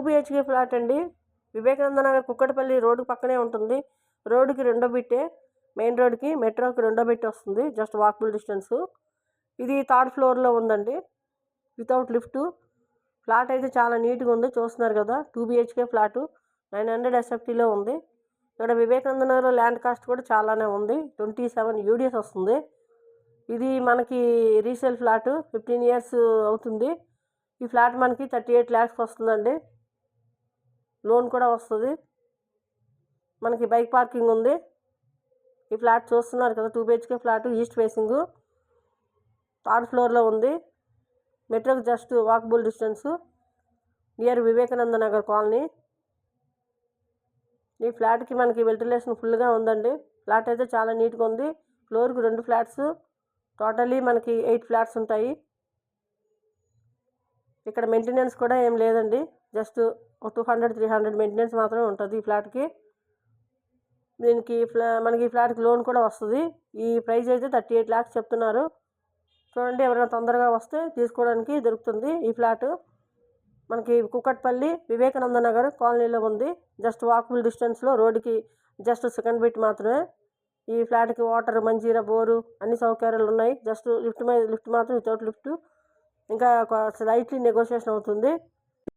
BHK flat అండి. Vivekananda Nagar Kukatpally road పక్కనే ఉంటుంది. రోడ్డుకి రెండో బిట్టే, మెయిన్ రోడ్డుకి మెట్రోకి రెండో బిట్ వస్తుంది. Just walkable distance. ఇది 3rd ఫ్లోర్లో ఉందండి, వితౌట్ లిఫ్ట్. ఫ్లాట్ అయితే చాలా నీట్గా ఉంది, చూస్తున్నారు కదా. 2 BHK ఫ్లాటు 900 SFTలో ఉంది. ఇక్కడ వివేకానంద నగర్ ల్యాండ్ కాస్ట్ కూడా చాలానే ఉంది, 27 UDS వస్తుంది. ఇది మనకి రీసేల్ ఫ్లాట్, 15 years అవుతుంది. ఈ ఫ్లాట్ మనకి 38 lakhs వస్తుందండి. లోన్ కూడా వస్తుంది. మనకి బైక్ పార్కింగ్ ఉంది. ఈ ఫ్లాట్ చూస్తున్నారు కదా, 2 BHK flat, east facing, 3rd ఫ్లోర్లో ఉంది. మెట్రోకి just walkable distance, near Vivekananda Nagar colony. ఈ ఫ్లాట్కి మనకి వెంటిలేషన్ ఫుల్గా ఉందండి. ఫ్లాట్ అయితే చాలా నీట్గా ఉంది. ఫ్లోర్కి 2 ఫ్లాట్స్, టోటలీ మనకి 8 ఫ్లాట్స్ ఉంటాయి. ఇక్కడ మెయింటెనెన్స్ కూడా ఏం లేదండి, జస్ట్ 200-300 మెయింటెనెన్స్ మాత్రమే ఉంటుంది ఈ ఫ్లాట్కి. దీనికి మనకి ఈ ఫ్లాట్కి లోన్ కూడా వస్తుంది. ఈ ప్రైస్ అయితే 38 lakhs చెప్తున్నారు. చూడండి, ఎవరైనా తొందరగా వస్తే తీసుకోవడానికి దొరుకుతుంది. ఈ ఫ్లాట్ మనకి కుక్కట్పల్లి వివేకానంద నగర్ కాలనీలో ఉంది. జస్ట్ వాకబుల్ డిస్టెన్స్లో, రోడ్డుకి జస్ట్ సెకండ్ బిట్ మాత్రమే. ఈ ఫ్లాట్కి వాటర్, మంజీరా, బోరు అన్ని సౌకర్యాలు ఉన్నాయి. జస్ట్ లిఫ్ట్ మాత్రం వితౌట్ లిఫ్ట్. ఇంకా స్లైట్లీ నెగోషియేషన్ అవుతుంది.